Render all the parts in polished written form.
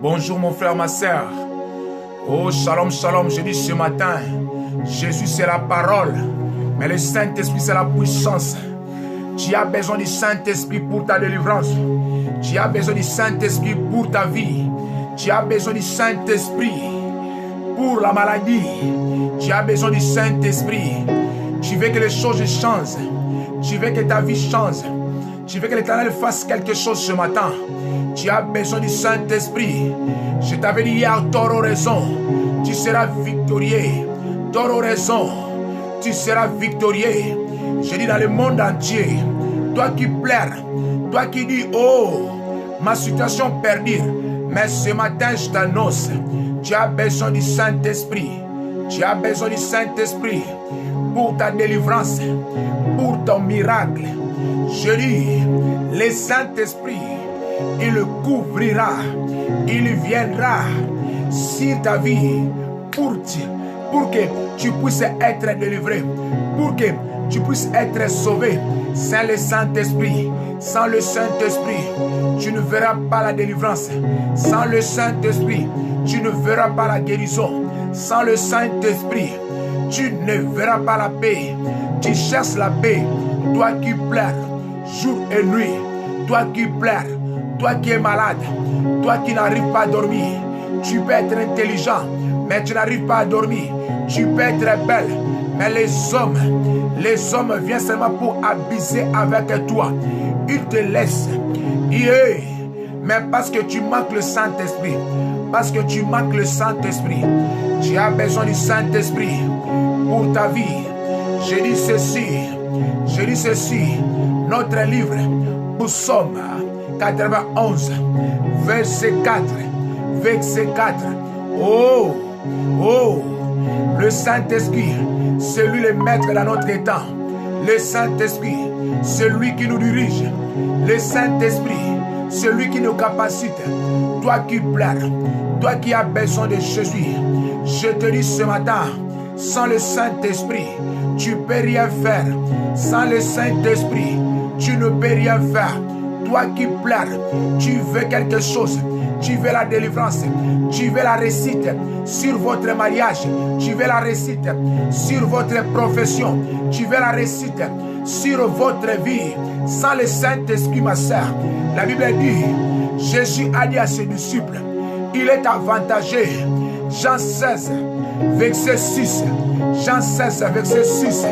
Bonjour mon frère, ma sœur. Oh, shalom, shalom, je dis ce matin, Jésus c'est la parole, mais le Saint-Esprit c'est la puissance. Tu as besoin du Saint-Esprit pour ta délivrance. Tu as besoin du Saint-Esprit pour ta vie. Tu as besoin du Saint-Esprit pour la maladie. Tu as besoin du Saint-Esprit. Tu veux que les choses changent. Tu veux que ta vie change. Tu veux que l'Éternel fasse quelque chose ce matin. Tu as besoin du Saint-Esprit. Je t'avais dit hier, tu auras raison. Tu seras victorieux. Tu auras raison. Tu seras victorieux. Je dis dans le monde entier, toi qui pleures, toi qui dis, oh, ma situation perdure, mais ce matin je t'annonce, tu as besoin du Saint-Esprit. Tu as besoin du Saint-Esprit pour ta délivrance, pour ton miracle. Je dis, le Saint-Esprit, il couvrira, il viendra sur ta vie pour que tu puisses être délivré, pour que tu puisses être sauvé. Sans le Saint-Esprit, sans le Saint-Esprit, tu ne verras pas la délivrance. Sans le Saint-Esprit, tu ne verras pas la guérison. Sans le Saint-Esprit, tu ne verras pas la paix. Tu cherches la paix, toi qui pleures jour et nuit, toi qui pleures, toi qui es malade, toi qui n'arrives pas à dormir. Tu peux être intelligent, mais tu n'arrives pas à dormir. Tu peux être belle, mais les hommes viennent seulement pour abuser avec toi. Ils te laissent. Mais parce que tu manques le Saint-Esprit, parce que tu manques le Saint-Esprit, tu as besoin du Saint-Esprit pour ta vie. Je dis ceci, notre livre, Psaume 91, verset 4, oh, le Saint-Esprit, c'est lui le maître dans notre temps. Le Saint-Esprit, c'est lui qui nous dirige. Le Saint-Esprit, c'est lui qui nous capacite. Toi qui pleures, toi qui as besoin de Jésus, je te dis ce matin, sans le Saint-Esprit, tu ne peux rien faire. Sans le Saint-Esprit, tu ne peux rien faire. Toi qui pleures, tu veux quelque chose. Tu veux la délivrance, tu veux la réussite sur votre mariage, tu veux la réussite sur votre profession, tu veux la réussite sur votre vie. Sans le Saint-Esprit, ma sœur, la Bible dit, Jésus a dit à ses disciples, il est avantagé. Jean 16, verset 6. Jean 16, verset 6.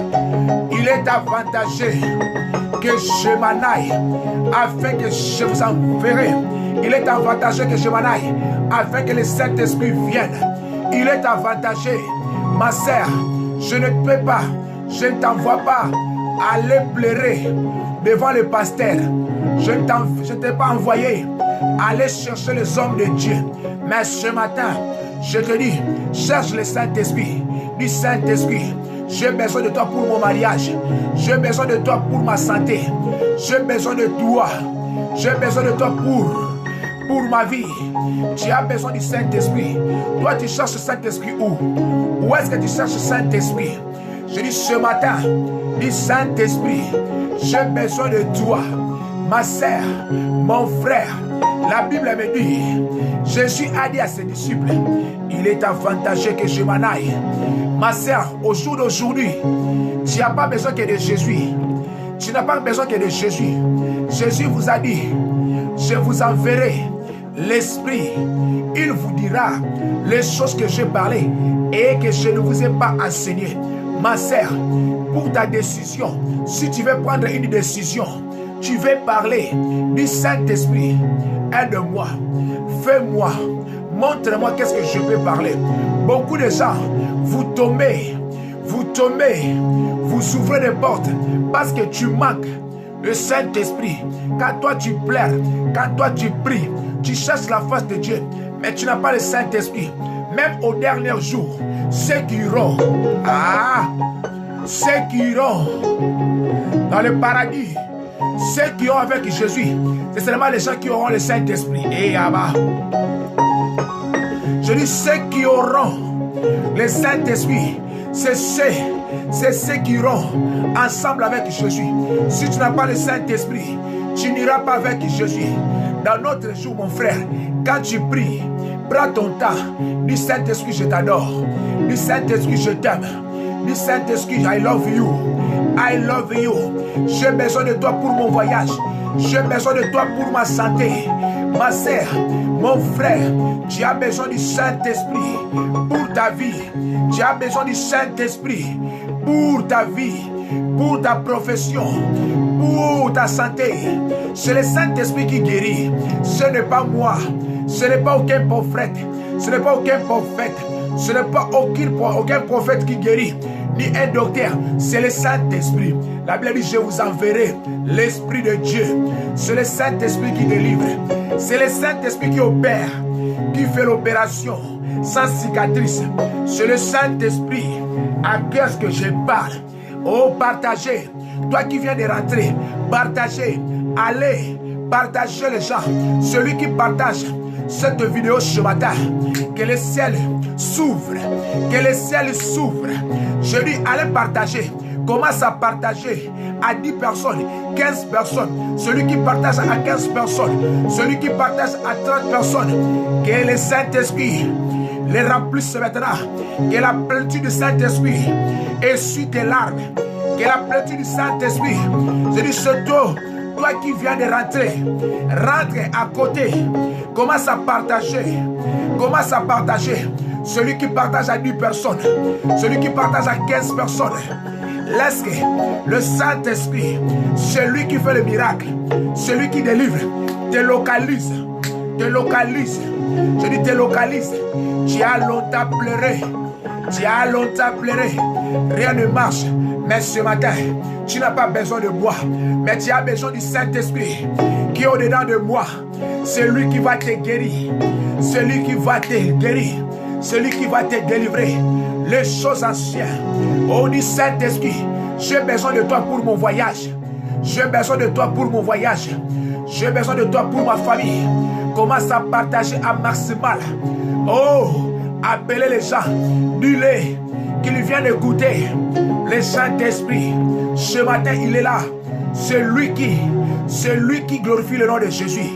Il est avantagé que je m'en aille, afin que je vous enverrai. Il est avantagé que je m'en aille, afin que le Saint-Esprit vienne. Il est avantagé, ma sœur, je ne peux pas, je ne t'envoie pas aller pleurer devant le pasteur. Je ne t'ai pas envoyé aller chercher les hommes de Dieu. Mais ce matin, je te dis, cherche le Saint-Esprit. Dis Saint-Esprit, j'ai besoin de toi pour mon mariage. J'ai besoin de toi pour ma santé. J'ai besoin de toi. J'ai besoin de toi pour ma vie. Tu as besoin du Saint-Esprit. Toi, tu cherches le Saint-Esprit où? Où est-ce que tu cherches le Saint-Esprit? Je dis ce matin, dis Saint-Esprit, j'ai besoin de toi. Ma sœur, mon frère, la Bible me dit, Jésus a dit à ses disciples, il est avantageux que je m'en aille. Ma sœur, au jour d'aujourd'hui, tu n'as pas besoin que de Jésus. Tu n'as pas besoin que de Jésus. Jésus vous a dit, je vous enverrai l'Esprit. Il vous dira les choses que j'ai parlé et que je ne vous ai pas enseigné. Ma sœur, pour ta décision, si tu veux prendre une décision, tu veux parler du Saint-Esprit, aide-moi, fais-moi, montre-moi qu'est-ce que je peux parler. Beaucoup de gens, vous tombez, vous ouvrez des portes parce que tu manques le Saint-Esprit. Quand toi tu pleures, quand toi tu pries, tu cherches la face de Dieu, mais tu n'as pas le Saint-Esprit. Même au dernier jour, ceux qui iront, dans le paradis, ceux qui ont avec Jésus, c'est seulement les gens qui auront le Saint-Esprit. Et là-bas, je dis ceux qui auront le Saint-Esprit, c'est ceux qui iront ensemble avec Jésus. Si tu n'as pas le Saint-Esprit, tu n'iras pas avec Jésus. Dans notre jour, mon frère, Quand tu pries, prends ton temps. Dis Saint-Esprit, je t'adore. Dis Saint-Esprit, je t'aime. Dis Saint-Esprit, I love you. I love you. J'ai besoin de toi pour mon voyage. J'ai besoin de toi pour ma santé. Ma sœur, mon frère, tu as besoin du Saint-Esprit pour ta vie. Tu as besoin du Saint-Esprit pour ta vie, pour ta profession, pour ta santé. C'est le Saint-Esprit qui guérit. Ce n'est pas moi. Ce n'est pas aucun prophète. Ce n'est pas aucun prophète. Ce n'est pas aucun prophète qui guérit, ni un docteur. C'est le Saint-Esprit. La Bible dit, je vous enverrai l'Esprit de Dieu. C'est le Saint-Esprit qui délivre. C'est le Saint-Esprit qui opère, qui fait l'opération sans cicatrice. C'est le Saint-Esprit à qui est-ce que je parle. Oh, partagez. Toi qui viens de rentrer, partagez. Allez, partagez les gens. Celui qui partage cette vidéo ce matin, que le ciel s'ouvre. Que le ciel s'ouvre. Je dis, allez partager. Commence à partager à 10 personnes, 15 personnes. Celui qui partage à 15 personnes. Celui qui partage à 30 personnes. Que le Saint-Esprit les remplisse maintenant. Que la plénitude du Saint-Esprit essuie tes larmes. Que la plénitude du Saint-Esprit. Je dis surtout, toi qui viens de rentrer, rentre à côté. Commence à partager. Commence à partager. Celui qui partage à 10 personnes. Celui qui partage à 15 personnes. Laisse que le Saint-Esprit, celui qui fait le miracle, celui qui délivre, te localise. Te localise. Je dis te localise. Tu as longtemps pleuré. Tu as longtemps pleuré. Rien ne marche. Mais ce matin, tu n'as pas besoin de moi. Mais tu as besoin du Saint-Esprit qui est au-dedans de moi. Celui qui va te guérir. Celui qui va te guérir. Celui qui va te délivrer. Les choses anciennes. Oh, dit Saint-Esprit, j'ai besoin de toi pour mon voyage. J'ai besoin de toi pour mon voyage. J'ai besoin de toi pour ma famille. Commence à partager à maximal. Oh, appelez les gens. Dis-les qu'ils viennent écouter le Saint-Esprit. Ce matin, il est là. C'est lui qui glorifie le nom de Jésus.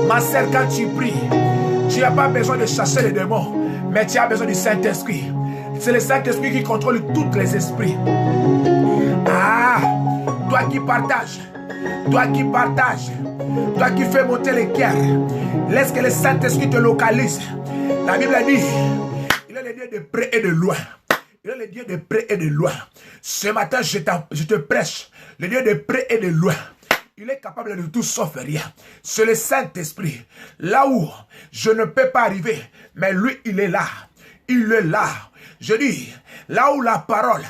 Ma sœur, quand tu pries, tu n'as pas besoin de chasser les démons, mais tu as besoin du Saint-Esprit. C'est le Saint-Esprit qui contrôle tous les esprits. Ah, toi qui partages, toi qui partages, toi qui fais monter les cœurs, laisse que le Saint-Esprit te localise. La Bible dit, il est le Dieu de près et de loin. Il est le Dieu de près et de loin. Ce matin, je te prêche le Dieu de près et de loin. Il est capable de tout sauf rien. C'est le Saint-Esprit. Là où je ne peux pas arriver, mais lui, il est là. Il est là. Je dis, là où la parole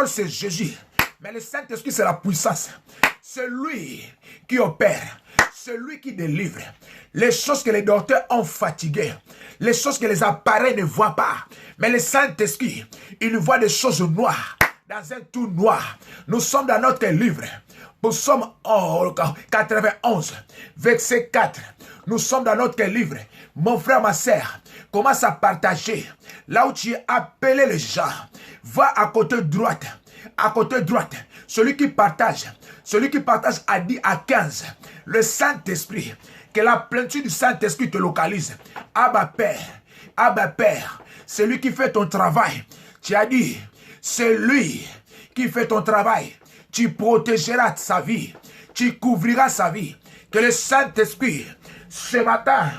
c'est Jésus. Mais le Saint-Esprit c'est la puissance. C'est lui qui opère. C'est lui qui délivre. Les choses que les docteurs ont fatiguées. Les choses que les appareils ne voient pas. Mais le Saint-Esprit, il voit des choses noires. Dans un tout noir. Nous sommes dans notre livre. Nous sommes en 91, verset 4. Nous sommes dans notre livre. Mon frère, ma sœur, commence à partager. Là où tu es appelé les gens, va à côté droite. À côté droite, celui qui partage à 10 à 15. Le Saint-Esprit, que la plénitude du Saint-Esprit te localise. Abba Père, c'est lui qui fait ton travail. Tu as dit, c'est lui qui fait ton travail. Tu protégeras sa vie. Tu couvriras sa vie. Que le Saint-Esprit, ce matin,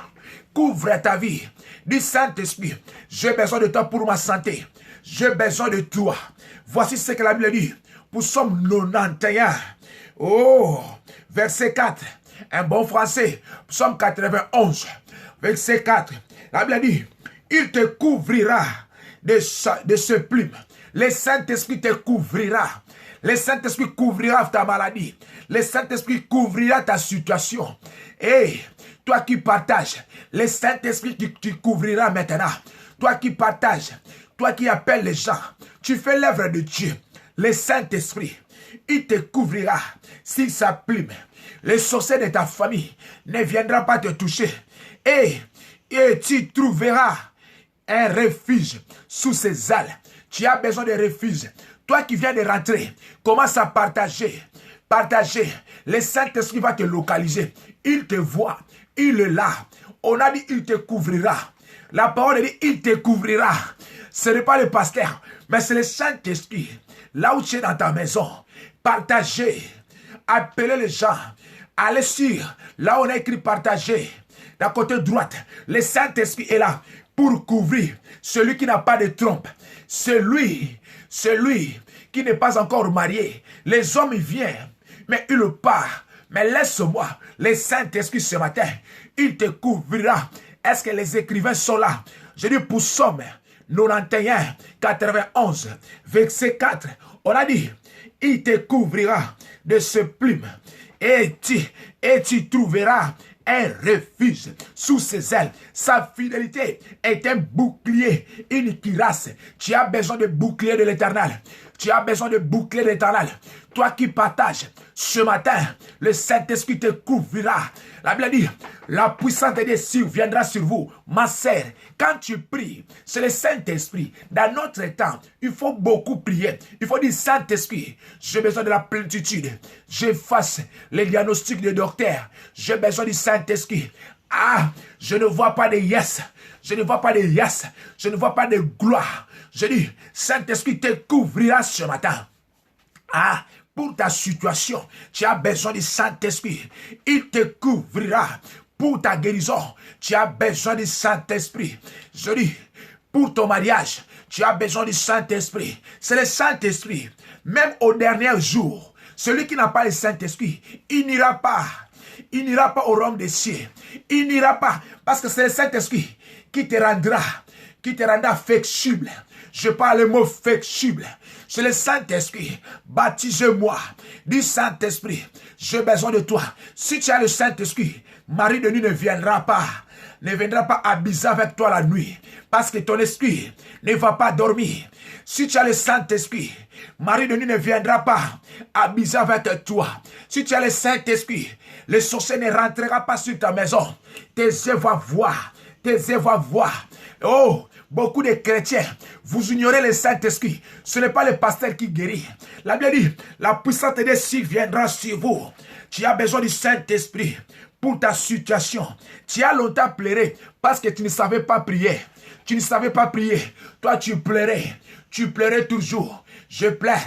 couvre ta vie. Dis Saint-Esprit, j'ai besoin de toi pour ma santé. J'ai besoin de toi. Voici ce que la Bible dit. Pour Psaume 91. Oh, verset 4. Un bon français. Psaume 91. Verset 4. La Bible dit, il te couvrira de ce plume. Le Saint-Esprit te couvrira. Le Saint-Esprit couvrira ta maladie. Le Saint-Esprit couvrira ta situation. Et toi qui partages, le Saint-Esprit tu couvrira maintenant. Toi qui partages, toi qui appelles les gens, tu fais l'œuvre de Dieu. Le Saint-Esprit, il te couvrira si sa plume. Les sorciers de ta famille ne viendront pas te toucher. Et tu trouveras un refuge sous ses ailes. Tu as besoin de refuge. Toi qui viens de rentrer, commence à partager. Partager. Le Saint-Esprit va te localiser. Il te voit. Il est là. On a dit, il te couvrira. La parole dit, il te couvrira. Ce n'est pas le pasteur, mais c'est le Saint-Esprit. Là où tu es dans ta maison, partagez, appelez les gens, allez sur, là où on a écrit partager, d'un côté droite, le Saint-Esprit est là pour couvrir celui qui n'a pas de trompe, celui qui n'est pas encore marié. Les hommes viennent, mais il part. Mais laisse-moi, le Saint-Esprit ce matin, il te couvrira. Est-ce que les écrivains sont là? Je dis pour Somme 91, 91, verset 4, on a dit, il te couvrira de ses plumes et tu trouveras un refuge sous ses ailes. Sa fidélité est un bouclier, une cuirasse. Tu as besoin de bouclier de l'Éternel. Tu as besoin de bouclier de l'Éternel. Toi qui partages, ce matin, le Saint-Esprit te couvrira. La Bible dit, la puissance de Dieu viendra sur vous. Ma sœur, quand tu pries, c'est le Saint-Esprit. Dans notre temps, il faut beaucoup prier. Il faut dire, Saint-Esprit, j'ai besoin de la plénitude. J'efface les diagnostics des docteurs. J'ai besoin du Saint-Esprit. Ah, je ne vois pas de yes. Je ne vois pas de yes. Je ne vois pas de gloire. Je dis, Saint-Esprit te couvrira ce matin. Ah, pour ta situation, tu as besoin du Saint-Esprit. Il te couvrira. Pour ta guérison, tu as besoin du Saint-Esprit. Je dis, pour ton mariage, tu as besoin du Saint-Esprit. C'est le Saint-Esprit. Même au dernier jour, celui qui n'a pas le Saint-Esprit, il n'ira pas. Il n'ira pas au royaume des cieux. Il n'ira pas. Parce que c'est le Saint-Esprit qui te rendra flexible. Je parle le mot flexible. C'est le Saint-Esprit. Baptisez-moi. Dis Saint-Esprit, j'ai besoin de toi. Si tu as le Saint-Esprit, Marie de nuit ne viendra pas abuser avec toi la nuit. Parce que ton esprit ne va pas dormir. Si tu as le Saint-Esprit, Marie de nuit ne viendra pas abuser avec toi. Si tu as le Saint-Esprit, le sorcier ne rentrera pas sur ta maison. Tes yeux vont voir. Tes yeux vont voir. Oh, beaucoup de chrétiens, vous ignorez le Saint-Esprit. Ce n'est pas le pasteur qui guérit. La Bible dit, la puissance de Dieu viendra sur vous. Tu as besoin du Saint-Esprit pour ta situation. Tu as longtemps pleuré parce que tu ne savais pas prier. Tu ne savais pas prier. Toi, tu pleurais. Tu pleurais toujours. Je pleure.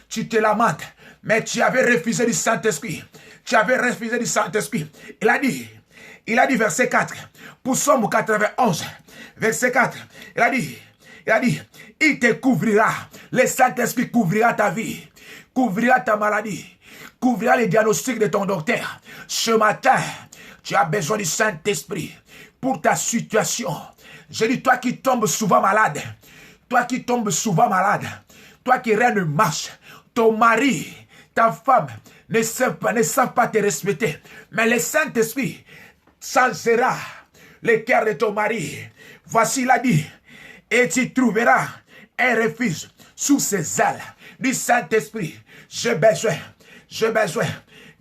Tu te lamentes. Mais tu avais refusé du Saint-Esprit. Tu avais refusé du Saint-Esprit. Il a dit verset 4. Pour Somme 91, verset 4. Il a dit, il te couvrira. Le Saint-Esprit couvrira ta vie. Couvrira ta maladie. Couvrira les diagnostics de ton docteur. Ce matin, tu as besoin du Saint-Esprit pour ta situation. Je dis, toi qui tombes souvent malade. Toi qui tombes souvent malade. Toi qui rien ne marche. Ton mari, ta femme ne savent pas te respecter. Mais le Saint-Esprit changera le cœur de ton mari. Voici, il a dit, et tu trouveras un refuge sous ses ailes du Saint-Esprit. J'ai besoin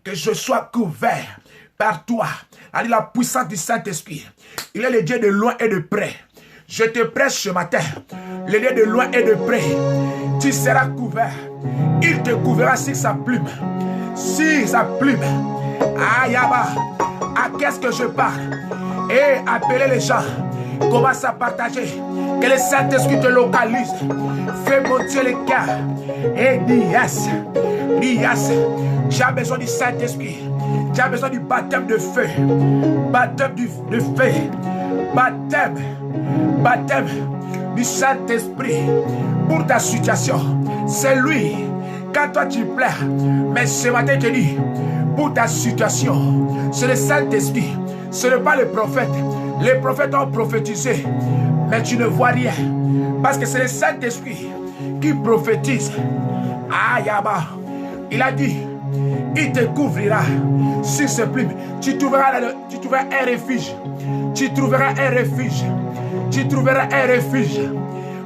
que je sois couvert par toi. Allez, la puissance du Saint-Esprit. Il est le Dieu de loin et de près. Je te prêche ce matin. Le Dieu de loin et de près. Tu seras couvert. Il te couvrira sur sa plume. Sur sa plume. Ayaba. À qu'est-ce que je parle? Et appelez les gens. Commence à partager. Que le Saint-Esprit te localise. Fais monter les cœurs. Et dis yes. Dis yes. Tu as besoin du Saint-Esprit. Tu as besoin du baptême de feu. Baptême de feu. Baptême du Saint-Esprit. Pour ta situation. C'est lui. Quand toi tu pleures. Mais ce matin je te dis. Pour ta situation. C'est le Saint-Esprit. Ce n'est pas le prophète. Les prophètes ont prophétisé. Mais tu ne vois rien. Parce que c'est le Saint-Esprit qui prophétise. Ayaba. Il a dit. Il te couvrira sur ses plumes. Tu trouveras un refuge. Tu trouveras un refuge. Tu trouveras un refuge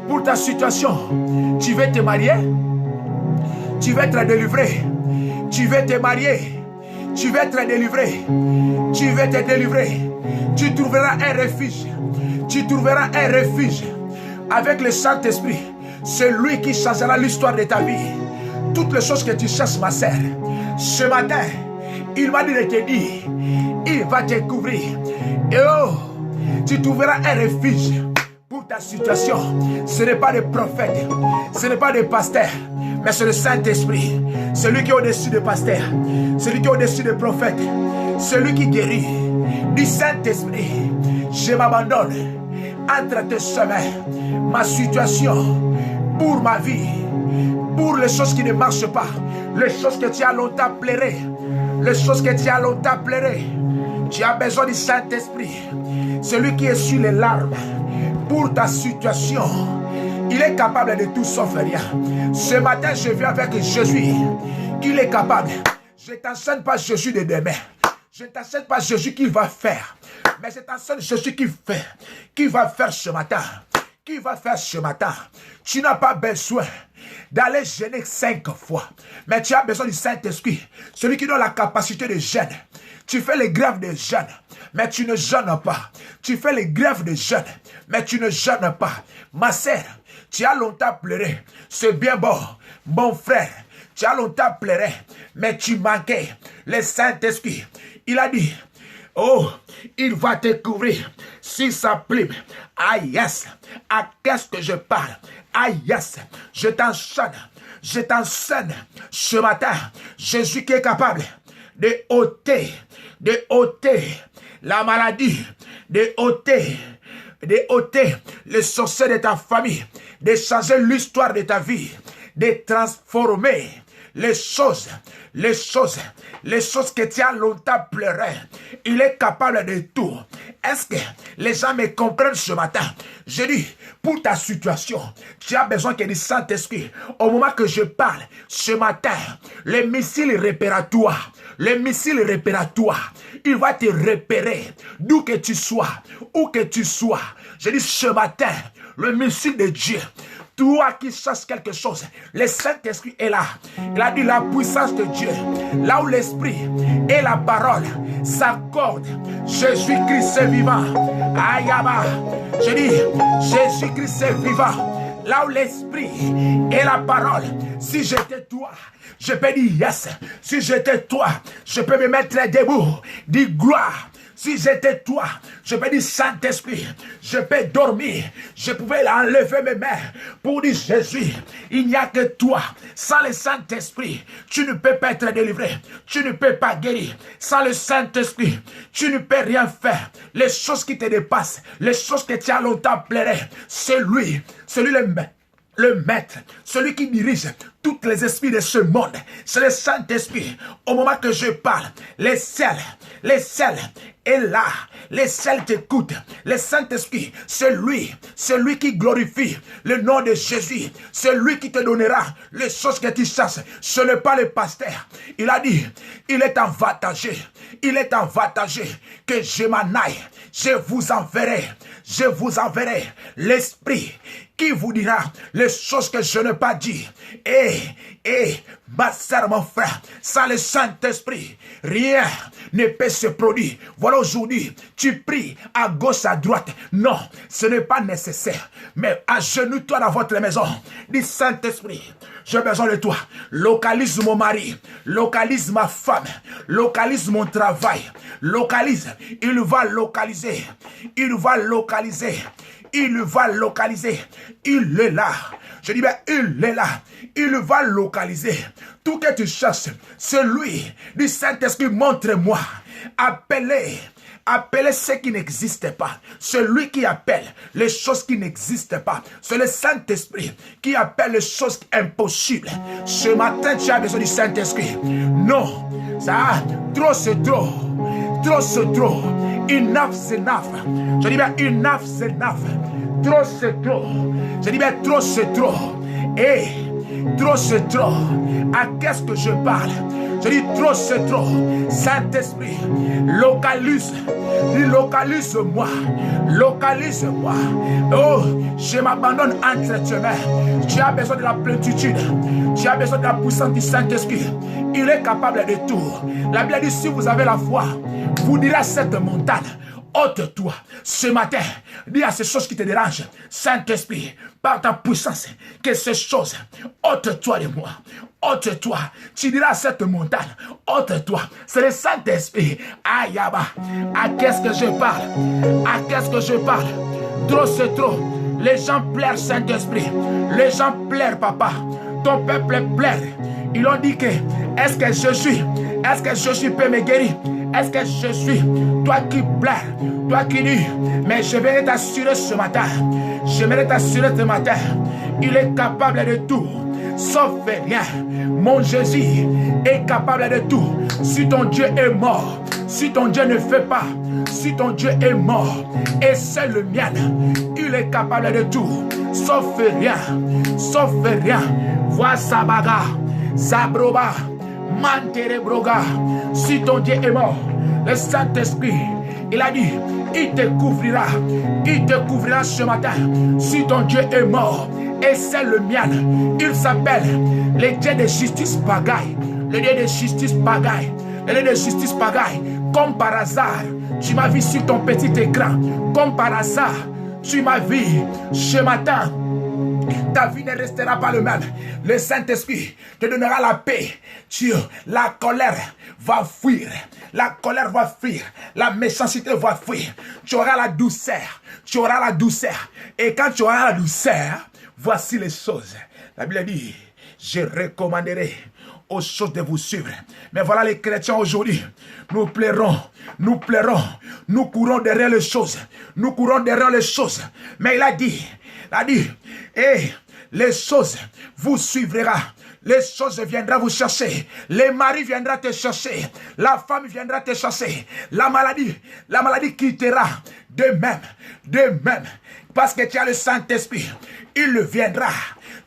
pour ta situation. Tu veux te marier? Tu veux être délivré? Tu veux te marier? Tu veux être délivré? Tu veux te délivrer? Tu trouveras un refuge. Tu trouveras un refuge avec le Saint-Esprit. C'est lui qui changera l'histoire de ta vie. Toutes les choses que tu cherches, ma sœur. Ce matin, il m'a dit de te dire, il va te couvrir. Et oh, tu trouveras un refuge pour ta situation. Ce n'est pas des prophètes, ce n'est pas des pasteurs, mais c'est le Saint-Esprit. Celui qui est au-dessus des pasteurs, celui qui est au-dessus des prophètes, celui qui guérit. Du Saint-Esprit, je m'abandonne entre tes chemins, ma situation, pour ma vie, pour les choses qui ne marchent pas, les choses que tu as longtemps pleuré, les choses que tu as longtemps pleuré. Tu as besoin du Saint-Esprit, celui qui essuie les larmes pour ta situation. Il est capable de tout sauf rien. Ce matin, je viens avec Jésus, qu'il est capable. Je ne t'enseigne pas Jésus de demain. Je ne t'enseigne pas Jésus qui va faire. Mais je t'enseigne Jésus qui fait. Qui va faire ce matin. Qui va faire ce matin. Tu n'as pas besoin d'aller jeûner 5 fois. Mais tu as besoin du Saint-Esprit. Celui qui donne la capacité de jeûne. Tu fais les grèves de jeûne, mais tu ne jeûnes pas. Tu fais les grèves de jeûne, mais tu ne jeûnes pas. Ma sœur, tu as longtemps pleuré. C'est bien bon, mon frère. Tu as longtemps pleuré, mais tu manquais le Saint-Esprit. Il a dit, oh, il va te couvrir sur sa plume. Ah yes, à qu'est-ce que je parle? Ah yes, je t'enseigne ce matin. Jésus qui est capable de ôter la maladie, de ôter les sorciers de ta famille, de changer l'histoire de ta vie, de transformer les choses que tu as longtemps pleuré. Il est capable de tout. Est-ce que les gens me comprennent ce matin? Je dis, pour ta situation, tu as besoin que du Saint-Esprit. Au moment que je parle, ce matin, les missiles réparatoire, il va te repérer d'où que tu sois, où que tu sois. Je dis ce matin, le missile de Dieu, toi qui cherches quelque chose, le Saint-Esprit est là. Il a dit la puissance de Dieu, là où l'Esprit et la parole s'accordent. Jésus-Christ est vivant. Ayaba. Je dis, Jésus-Christ est vivant. Là où l'Esprit et la parole, si j'étais toi, je peux dire yes. Si j'étais toi, je peux me mettre debout, dire gloire. Si j'étais toi, je peux dire Saint-Esprit, je peux dormir, je pouvais enlever mes mains pour dire Jésus, il n'y a que toi. Sans le Saint-Esprit, tu ne peux pas être délivré, tu ne peux pas guérir. Sans le Saint-Esprit, tu ne peux rien faire. Les choses qui te dépassent, les choses que tu as longtemps pleuré, c'est lui le maître, celui qui dirige tous les esprits de ce monde, c'est le Saint-Esprit. Au moment que je parle, les ciels est là, les ciels t'écoutent. Le Saint-Esprit, c'est lui qui glorifie le nom de Jésus, c'est lui qui te donnera les choses que tu cherches. Ce n'est pas le pasteur. Il a dit, il est avantagé que je m'en aille. Je vous enverrai l'Esprit qui vous dira les choses que je n'ai pas dit. Et ma sœur, mon frère, sans le Saint-Esprit, rien ne peut se produire. Voilà, aujourd'hui, tu pries à gauche, à droite. Non, ce n'est pas nécessaire. Mais agenouille-toi dans votre maison. Dis Saint-Esprit, j'ai besoin de toi. Localise mon mari, localise ma femme, localise mon travail, localise. Il va localiser. Il est là. Je dis, il est là. Il va localiser. Tout que tu cherches, c'est lui. Du Saint-Esprit, montre-moi. Appelez ce qui n'existe pas. C'est lui qui appelle les choses qui n'existent pas. C'est le Saint-Esprit qui appelle les choses impossibles. Ce matin, tu as besoin du Saint-Esprit. Non, ça, trop c'est trop. Trop c'est trop. Enough c'est enough. Je dis bien enough c'est enough. Trop c'est trop. Je dis bien trop c'est trop. Et trop c'est trop. À qu'est-ce que je parle? Je dis trop c'est trop. Saint-Esprit, localise-moi. Localise-moi. Oh, je m'abandonne entre tes mains. Tu as besoin de la plénitude. Tu as besoin de la puissance du Saint-Esprit. Il est capable de tout. La Bible dit, si vous avez la foi, vous direz à cette montagne, ôte-toi ce matin. Dis à ces choses qui te dérangent, Saint-Esprit, par ta puissance, que ces choses, ôte-toi de moi. Ôte-toi. Tu diras à cette montagne, ôte-toi. C'est le Saint-Esprit. Ayaba. À qu'est-ce que je parle? À qu'est-ce que je parle? Trop c'est trop. Les gens pleurent, Saint-Esprit. Les gens pleurent, papa. Ton peuple pleure. Ils ont dit que, est-ce que Jésus peut me guérir? Est-ce que je suis, toi qui pleures, toi qui dis, mais je vais t'assurer ce matin, il est capable de tout, sauf rien. Mon Jésus est capable de tout. Si ton Dieu est mort, si ton Dieu ne fait pas, si ton Dieu est mort, et c'est le mien, il est capable de tout, sauf rien, sauf rien. Vois Sabaga, Zabroba, Manterebroga. Si ton Dieu est mort, le Saint-Esprit, il a dit, il te couvrira ce matin. Si ton Dieu est mort, et c'est le mien, il s'appelle le Dieu de justice pagaille, le Dieu de justice pagaille, le Dieu de justice pagaille. Comme par hasard, tu m'as vu sur ton petit écran, comme par hasard, tu m'as vu ce matin. Ta vie ne restera pas le même. Le Saint-Esprit te donnera la paix. La colère va fuir. La colère va fuir. La méchanceté va fuir. Tu auras la douceur. Tu auras la douceur. Et quand tu auras la douceur, voici les choses. La Bible dit, je recommanderai aux choses de vous suivre. Mais voilà les chrétiens aujourd'hui. Nous pleurons, nous courons derrière les choses. Nous courons derrière les choses. Mais il a dit, et les choses vous suivront. Les choses viendront vous chercher. Les maris viendront te chercher. La femme viendra te chercher. La maladie quittera de même. Parce que tu as le Saint-Esprit. Il viendra.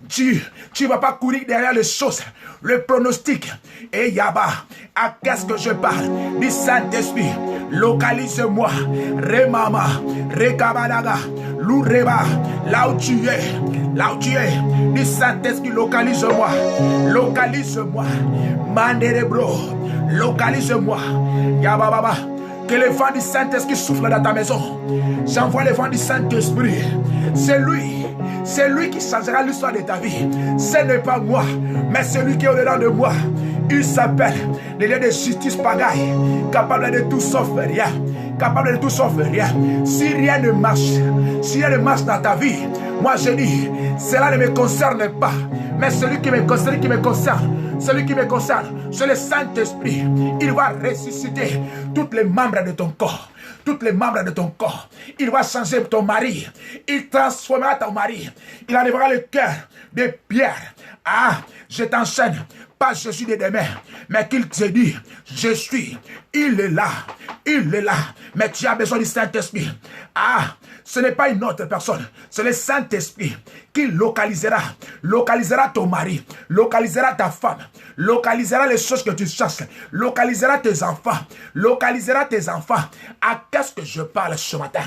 Tu ne vas pas courir derrière les choses. Le pronostic. Et Yaba, à qu'est-ce que je parle? Du Saint-Esprit. Localise-moi. Remama. Rekabadaga. Loureba. Là où tu es. Du Saint-Esprit, localise-moi. Manderebro. Localise-moi. Yaba Baba. Que le vent du Saint-Esprit souffle dans ta maison. J'envoie le vent du Saint-Esprit. C'est lui qui changera l'histoire de ta vie. Ce n'est pas moi, mais celui qui est au-dedans de moi. Il s'appelle le Dieu de justice pagaille, capable de tout sauf rien. Si rien ne marche dans ta vie, moi je dis, cela ne me concerne pas. Mais celui qui me concerne, c'est le Saint-Esprit. Il va ressusciter tous les membres de ton corps. Il va changer ton mari. Il transformera ton mari. Il enlèvera le cœur de pierre. Ah, je t'enchaîne. Pas je suis de demain, mais qu'il te dit, je suis. Il est là. Mais tu as besoin du Saint-Esprit. Ah, ce n'est pas une autre personne. C'est le Saint-Esprit qui localisera ton mari, localisera ta femme, localisera les choses que tu cherches, localisera tes enfants. À qu'est-ce que je parle ce matin?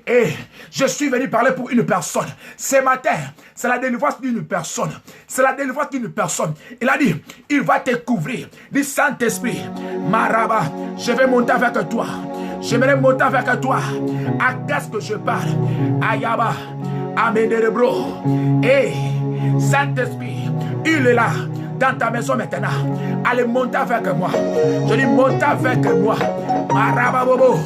Et je suis venu parler pour une personne. Ce matin, c'est la délivrance d'une personne. Il a dit, il va te couvrir du Saint-Esprit. Maraba, je vais monter avec toi. J'aimerais monter avec toi. À qu'est-ce que je parle? Ayaba, Amenderebro. Et Saint-Esprit, il est là dans ta maison maintenant. Allez monter avec moi. Je dis monte avec moi. Maraba Bobo.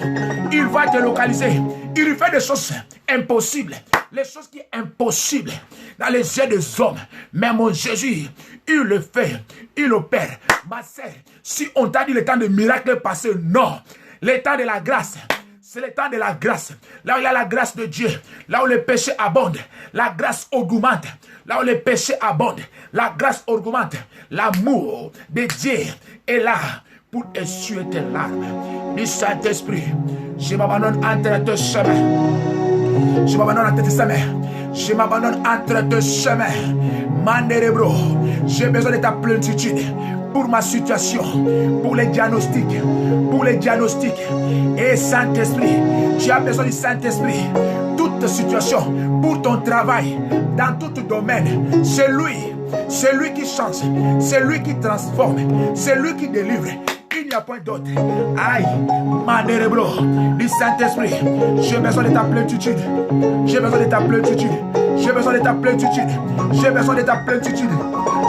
Il va te localiser. Il fait des choses impossibles. Les choses qui sont impossibles dans les yeux des hommes. Mais mon Jésus, il le fait. Il opère. Ma sœur, si on t'a dit le temps de miracle passé, non. Le temps de la grâce, c'est le temps de la grâce. Là où il y a la grâce de Dieu, là où le péché abonde, la grâce augmente. Là où le péché abonde, la grâce augmente. L'amour de Dieu est là pour essuyer tes larmes. Du Saint-Esprit, je m'abandonne entre tes chemins. Je m'abandonne entre tes chemins. Manderebro, j'ai besoin de ta plénitude. Pour ma situation, pour les diagnostics. Et Saint-Esprit, tu as besoin du Saint-Esprit. Toute situation, pour ton travail, dans tout domaine, c'est lui qui change, c'est lui qui transforme, c'est lui qui délivre. Il n'y a point d'autre. Aïe, Manerebro, du Saint-Esprit, j'ai besoin de ta plénitude. J'ai besoin de ta plénitude. J'ai besoin de ta plénitude. J'ai besoin de ta plénitude.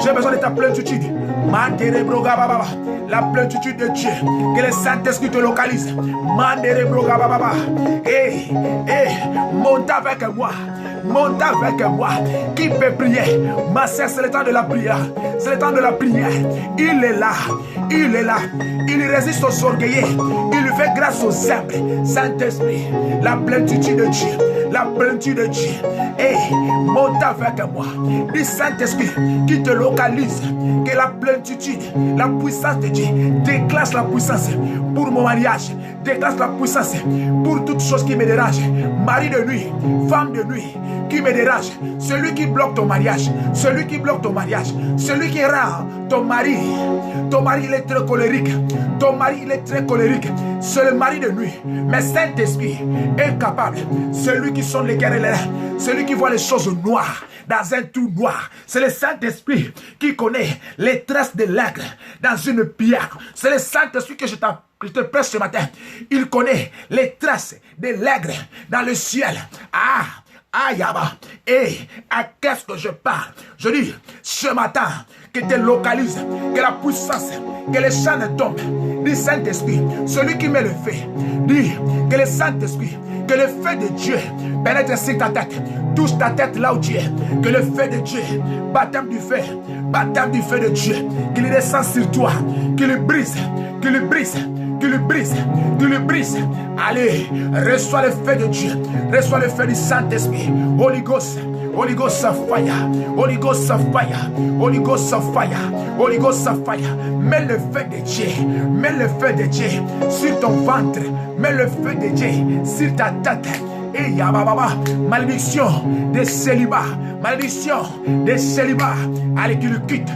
J'ai besoin de ta plénitude. Manerebro Gababa, la plénitude de Dieu. Que le Saint-Esprit te localise. Manerebro Gababa. Monte avec moi. Monte avec moi. Qui peut prier? Ma sœur, c'est le temps de la prière. C'est le temps de la prière. Il est là. Il est là. Il résiste aux orgueillés. Il fait grâce aux humbles. Saint-Esprit, la plénitude de Dieu. La plénitude de Dieu. Monte avec moi. Du Saint-Esprit qui te localise. Que la plénitude, la puissance de Dieu déclenche la puissance pour mon mariage. Déclenche la puissance pour toutes choses qui me dérangent. Mari de nuit, femme de nuit, qui me dérange. Celui qui bloque ton mariage. Celui qui bloque ton mariage. Celui qui rend ton mari. Ton mari, il est très colérique. Ton mari, il est très colérique. C'est le mari de nuit. Mais Saint-Esprit est capable. Celui qui sonne les guerres et les reins. Celui qui voit les choses noires dans un trou noir. C'est le Saint-Esprit qui connaît les traces de l'aigle dans une pierre. C'est le Saint-Esprit que je te presse ce matin. Il connaît les traces de l'aigle dans le ciel. Yaba. À qu'est-ce que je parle? Je dis ce matin que te localise, que la puissance, que les chaînes tombent. Dis Saint-Esprit, celui qui met le feu. Dis que le Saint-Esprit, que le feu de Dieu pénètre sur ta tête. Touche ta tête là où tu es. Que le feu de Dieu, baptême du feu de Dieu, qu'il descende sur toi, qu'il le brise, qu'il le brise. Tu le brises, tu le brises. Allez, reçois le feu de Dieu, reçois le feu du Saint-Esprit. Holy Ghost of fire, Holy Ghost of fire, Holy Ghost of fire, Holy Ghost of fire. Mets le feu de Dieu, mets le feu de Dieu sur ton ventre, mets le feu de Dieu sur ta tête. Et yababa, malédiction des célibats, malédiction des célibats. Allez, tu le quittes.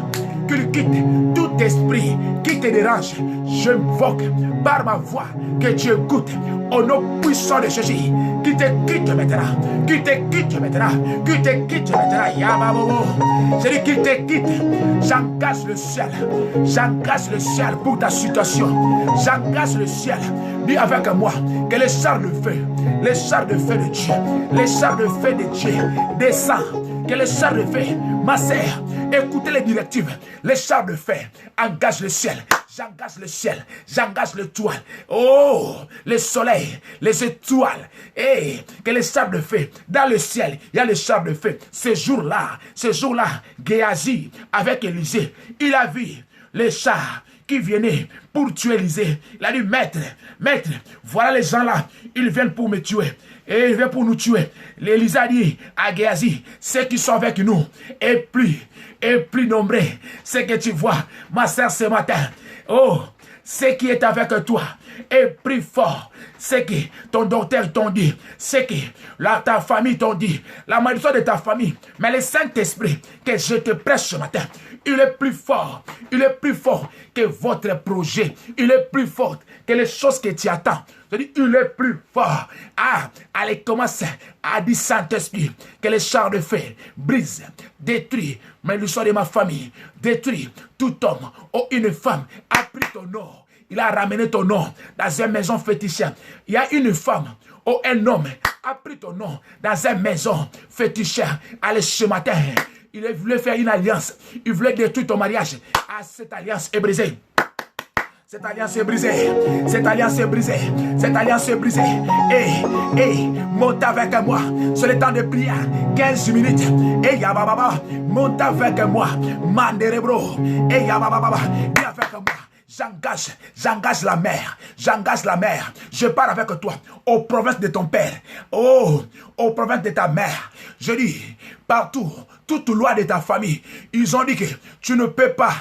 Que le quitte tout esprit qui te dérange. Je m'invoque par ma voix que tu écoutes au nom puissant de Jésus. Qui te quitte maintenant, qui te quitte maintenant, qui te quitte maintenant. Yababobo, je dis qui te quitte. J'engage le ciel pour ta situation. J'engage le ciel. Dis avec moi que les chars de feu de Dieu, les chars de feu de Dieu descendent. Que les chars de feu, ma sœur, écoutez les directives. Les chars de feu engagent le ciel. J'engage le ciel, j'engage l'étoile. Oh, le soleil, les étoiles. Et que les chars de feu, dans le ciel, il y a les chars de feu. Ce jour-là, Géasi, avec Élisée, il a vu les chars qui venaient pour tuer Élisée. Il a dit, maître, voilà les gens là, ils viennent pour me tuer. Et il vient pour nous tuer. L'Élisée a dit à Géasi, ceux qui sont avec nous, et plus nombreux, c'est que tu vois, ma sœur, ce matin. Oh, ce qui est avec toi est plus fort. Ce que ton docteur t'ont dit, ce que ta famille t'ont dit, la malédiction de ta famille. Mais le Saint-Esprit que je te prêche ce matin, il est plus fort. Il est plus fort que votre projet. Il est plus fort que les choses que tu attends. Je dis, il est plus fort. Allez, commence à dire Saint-Esprit que les chars de feu brisent, détruisent l'histoire de ma famille, détruit tout homme ou une femme a pris ton nom. Il a ramené ton nom dans une maison fétichère. Il y a une femme ou un homme a pris ton nom dans une maison fétichère. Allez, ce matin, il voulait faire une alliance. Il voulait détruire ton mariage. Cette alliance est brisée. Cette alliance est brisée. Cette alliance est brisée. Cette alliance est brisée. Monte avec moi. C'est le temps de prière. 15 minutes. Yababa. Monte avec moi. Manderebro. Yababa. Viens avec moi. J'engage la mer. J'engage la mer. Je pars avec toi aux provinces de ton père. Oh, aux provinces de ta mère. Je dis, partout, toute loi de ta famille, ils ont dit que tu ne peux pas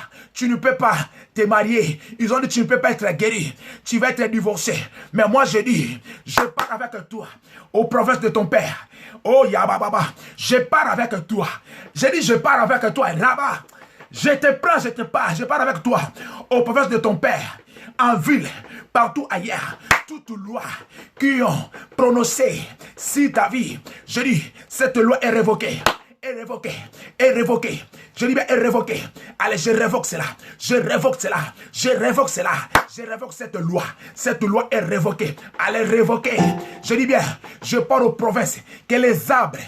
te marier. Ils ont dit que tu ne peux pas être guéri. Tu vas être divorcé. Mais moi, je dis, je pars avec toi aux provinces de ton père. Oh, Yababa. Je pars avec toi. Je dis, je pars avec toi. Là-bas. Je pars avec toi aux provinces de ton père, en ville, partout ailleurs, toute loi qui ont prononcé si ta vie, je dis, cette loi est révoquée, est révoqué, est révoqué. Je dis bien est révoqué. Allez, je révoque cela, je révoque cela, je révoque cela, je révoque cette loi. Cette loi est révoquée. Allez, révoquer. Je dis bien, je parle aux provinces que les arbres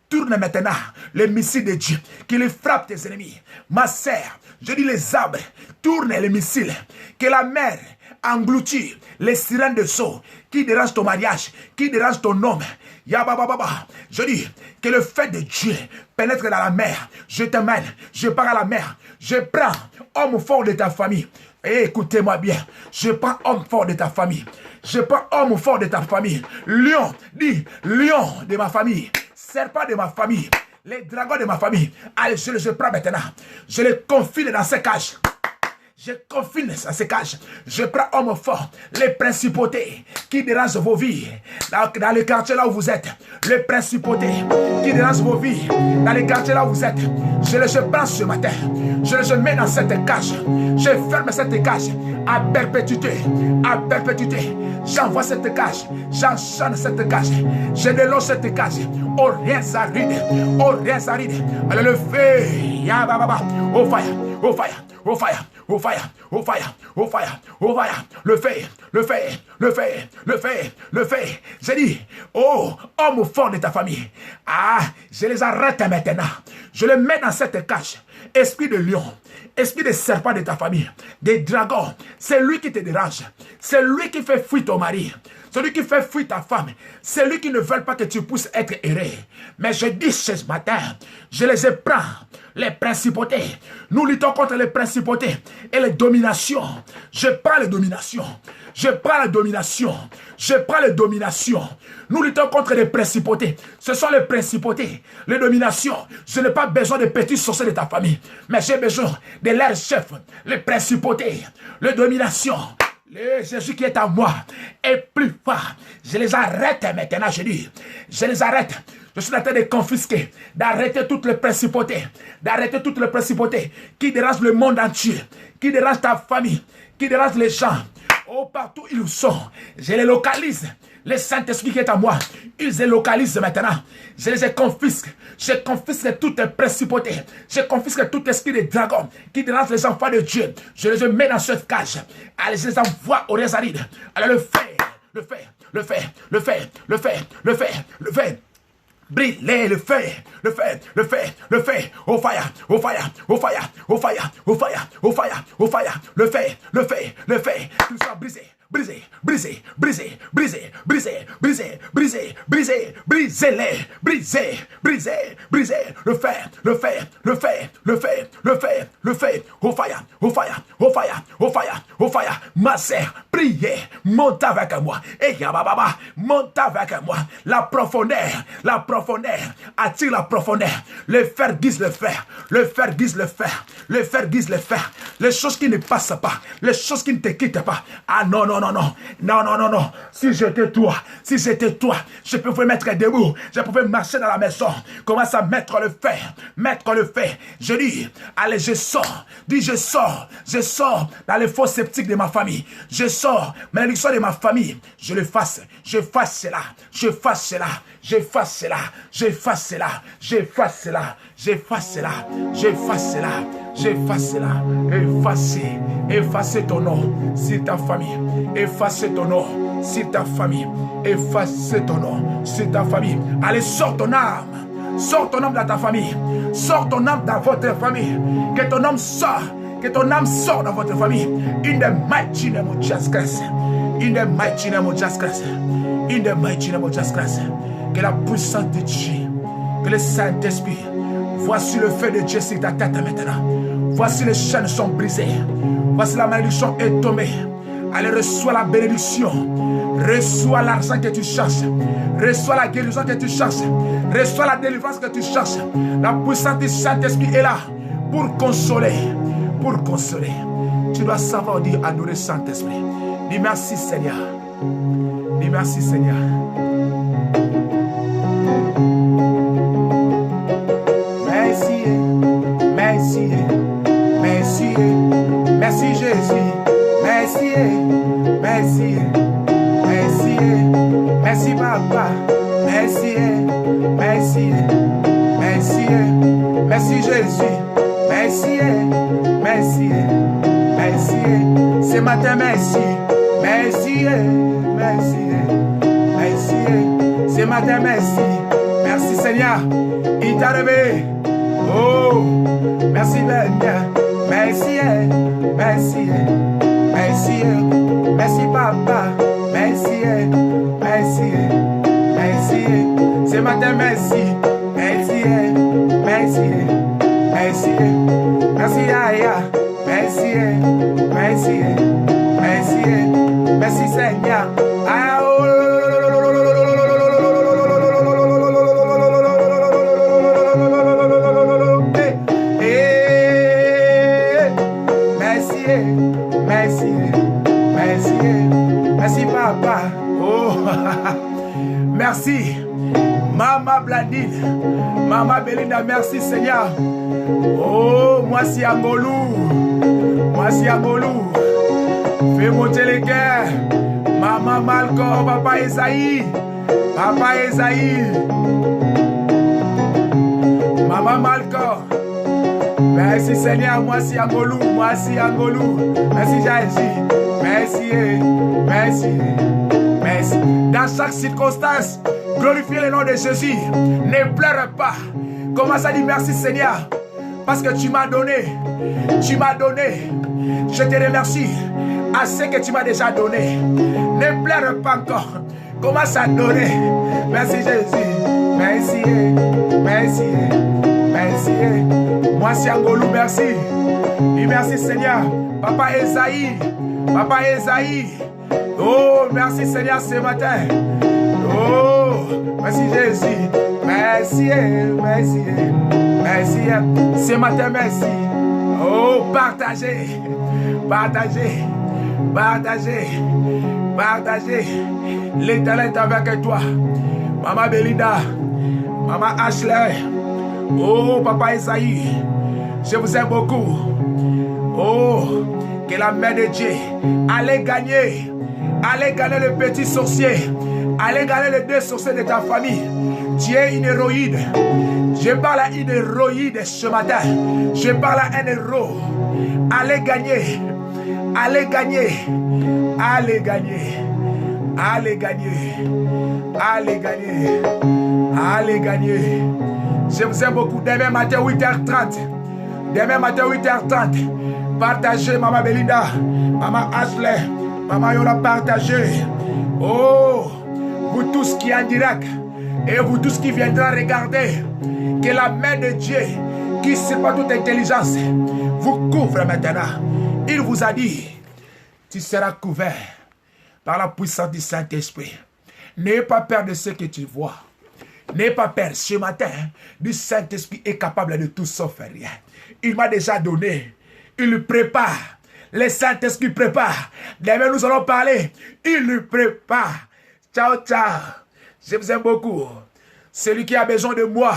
tournent maintenant les missiles de Dieu, qui les frappent tes ennemis. Ma sœur, je dis les arbres tournent les missiles, que la mer engloutit les sirènes de saut qui dérangent ton mariage, qui dérangent ton homme. Yabababa. Je dis que le fait de Dieu pénètre dans la mer. Je t'emmène, je pars à la mer. Je prends homme fort de ta famille. Et écoutez-moi bien, je prends homme fort de ta famille. Je prends homme fort de ta famille. Lion, dis lion de ma famille. Serpent de ma famille. Les dragons de ma famille. Allez, je les prends maintenant. Je les confine dans ces cages. Je confine à ces cages. Je prends homme fort, les principautés qui dérangent vos vies. Dans les quartiers là où vous êtes, les principautés qui dérangent vos vies. Dans les quartiers là où vous êtes, je les prends ce matin. Je les mets dans cette cage. Je ferme cette cage à perpétuité. À perpétuité. J'envoie cette cage. J'enchaîne cette cage. Je déloge cette cage. Oh rien s'arrête. Oh rien s'arrête. Allez le feu. Yababa. Oh fire. Oh fire. Oh fire. Oh fire, oh fire, oh fire, oh fire, le fait, le fait, le fait, le fait, le fait. J'ai dit, oh, homme fort de ta famille. Ah, je les arrête maintenant. Je les mets dans cette cage. Esprit de lion, esprit de serpent de ta famille, des dragons, c'est lui qui te dérange. C'est lui qui fait fuir ton mari. Celui qui fait fuir ta femme, c'est lui qui ne veut pas que tu puisses être erré. Mais je dis ce matin, je les prends, les principautés. Nous luttons contre les principautés et les dominations. Je prends les dominations. Je prends les dominations. Je prends les dominations. Nous luttons contre les principautés. Ce sont les principautés, les dominations. Je n'ai pas besoin de petits sorciers de ta famille, mais j'ai besoin de leurs chefs, les principautés, les dominations. Le Jésus qui est en moi est plus fort. Je les arrête maintenant, je dis. Je les arrête. Je suis en train de confisquer, d'arrêter toutes les principautés, d'arrêter toutes les principautés qui dérangent le monde entier, qui dérangent ta famille, qui dérangent les gens. Oh, partout ils sont, je les localise. Le Saint-Esprit qui est en moi, ils se localisent maintenant. Je les confisque. Je confisque toutes les principautés. Je confisque tout esprit de dragon qui dérange les enfants de Dieu. Je les mets dans cette cage. Allez, je les envoie au résalide. Alors le fait, le fait, le fait, le fait, le fait, le fait, le fait. Brûlez le feu, le feu, le feu, le feu, au fire, au fire, au fire, au fire, au fire, au fire, au fire, le feu, le feu, le feu, tout soit brisé. Brisez, brisez, brisez, brisez, brisez, brisez, brisez, brisez, brisez-les, brisez, brisez, brisez, le fer, le fer, le fer, le fer, le fer, le fer, au fire, au fire, au fire, au fire, au fire, ma sœur, priez, monte avec moi, et yababa, monte avec moi, la profondeur, attire la profondeur, le fer guise le fer, le fer guise le fer, le fer guise le fer, les choses qui ne passent pas, les choses qui ne te quittent pas, ah non, non, non, non, non, non, non, non. Si j'étais toi, je pouvais mettre debout, je pouvais marcher dans la maison, commence à mettre le fer. Je dis, allez, je sors, dis je sors dans les faux sceptiques de ma famille, je sors, malédiction de ma famille, je le fasse, je fasse cela, je fasse cela, je fasse cela, je fasse cela, je fasse cela, je fasse cela, je fasse cela, je fasse cela, effacer ton nom sur ta famille, effacer ton nom sur ta famille, effacer ton nom sur ta famille. Allez, sors ton âme dans ta famille, sors ton âme dans votre famille, que ton âme sort dans votre famille. In the mighty name of Jesus Christ, in the mighty name of Jesus Christ, in the mighty name of Jesus Christ. Que la puissance de Dieu, que le Saint-Esprit, voici le feu de Dieu sur ta tête maintenant. Voici les chaînes sont brisées. Voici la malédiction est tombée. Allez, reçois la bénédiction. Reçois l'argent que tu cherches. Reçois la guérison que tu cherches. Reçois la délivrance que tu cherches. La puissance du Saint-Esprit est là pour consoler. Pour consoler. Tu dois savoir dire adorer Saint-Esprit. Dis merci Seigneur. Dis merci Seigneur. Merci. Merci. Merci. Merci Jésus. Merci. Merci. Merci. Merci Papa. Merci. Merci. merci, merci, merci Jésus, merci, merci, merci, ce matin merci, merci, merci, merci, ce matin merci, merci Seigneur, il t'a réveillé, oh, merci Seigneur, merci, merci, merci, merci Papa, merci, merci, merci, ce matin merci, merci, merci, merci, merci Aya, merci, merci, merci, merci Seigneur. Merci, merci, merci Papa. Oh, merci. Maman Blandine, Maman Belinda, merci Seigneur. Oh, moi si Angolou, moi si Angolou. Fais monter les cœurs. Maman Malcolm, Papa Esaïe, Papa Esaïe. Maman Malcolm. Merci Seigneur, moi si Angolou, moi si Angolou. Merci Jésus, merci, merci, merci. Dans chaque circonstance, glorifiez le nom de Jésus. Ne pleure pas. Commence à dire merci Seigneur. Parce que tu m'as donné. Tu m'as donné. Je te remercie à ce que tu m'as déjà donné. Ne pleure pas encore. Commence à donner. Merci Jésus. Merci. Merci. Merci. Moi c'est Angolou, merci. Et merci Seigneur. Papa Esaïe. Papa Esaïe. Oh, merci Seigneur ce matin. Oh, merci Jésus. Merci, merci, merci. Ce matin, merci. Oh, partagez, partagez, partagez, partagez. L'Éternel est avec toi. Maman Belinda, Maman Ashley. Oh, Papa Esaïe, je vous aime beaucoup. Oh, que la main de Dieu allez gagner le petit sorcier. Allez gagner les deux sorciers de ta famille. Tu es une héroïne. Je parle à une héroïne ce matin. Je parle à un héros. Allez gagner. Allez gagner. Allez gagner. Allez gagner. Allez gagner. Allez gagner. Je vous aime beaucoup. Demain matin 8h30. Demain matin 8h30. Partagez Maman Belinda. Maman Ashley. Maman Yola, partagez. Oh, vous tous qui êtes en direct. Et vous tous qui viendrez regarder, que la main de Dieu, qui surpasse toute intelligence, vous couvre maintenant. Il vous a dit, tu seras couvert par la puissance du Saint-Esprit. N'ayez pas peur de ce que tu vois. N'ayez pas peur. Ce matin, le Saint-Esprit est capable de tout sauf rien. Il m'a déjà donné. Il le prépare. Le Saint-Esprit prépare. Demain, nous allons parler. Il le prépare. Ciao, ciao. Je vous aime beaucoup. Celui qui a besoin de moi,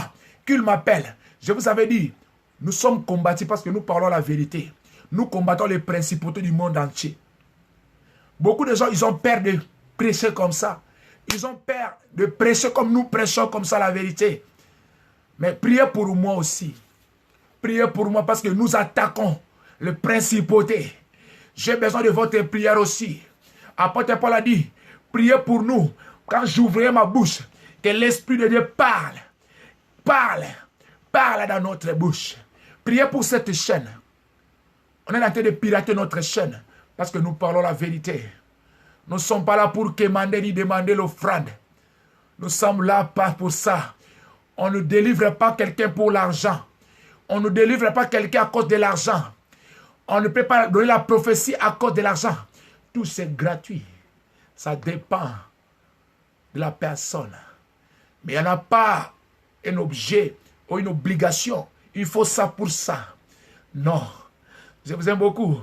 qu'il m'appelle. Je vous avais dit, nous sommes combattus parce que nous parlons la vérité. Nous combattons les principautés du monde entier. Beaucoup de gens, ils ont peur de prêcher comme ça. Ils ont peur de prêcher comme nous prêchons comme ça la vérité. Mais priez pour moi aussi. Priez pour moi parce que nous attaquons les principautés. J'ai besoin de votre prière aussi. Apôtre Paul a dit, priez pour nous. Quand j'ouvrirai ma bouche, que l'Esprit de Dieu parle. Parle. Parle dans notre bouche. Priez pour cette chaîne. On est en train de pirater notre chaîne. Parce que nous parlons la vérité. Nous ne sommes pas là pour quémander ni demander l'offrande. Nous sommes là pas pour ça. On ne délivre pas quelqu'un pour l'argent. On ne délivre pas quelqu'un à cause de l'argent. On ne peut pas donner la prophétie à cause de l'argent. Tout c'est gratuit. Ça dépend de la personne. Mais il n'y en a pas un objet ou une obligation. Il faut ça pour ça. Non. Je vous aime beaucoup.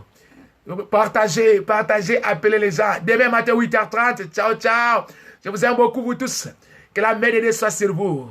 Partagez, partagez, appelez les gens. Demain matin 8h30. Ciao, ciao. Je vous aime beaucoup, vous tous. Que la main de Dieu soit sur vous.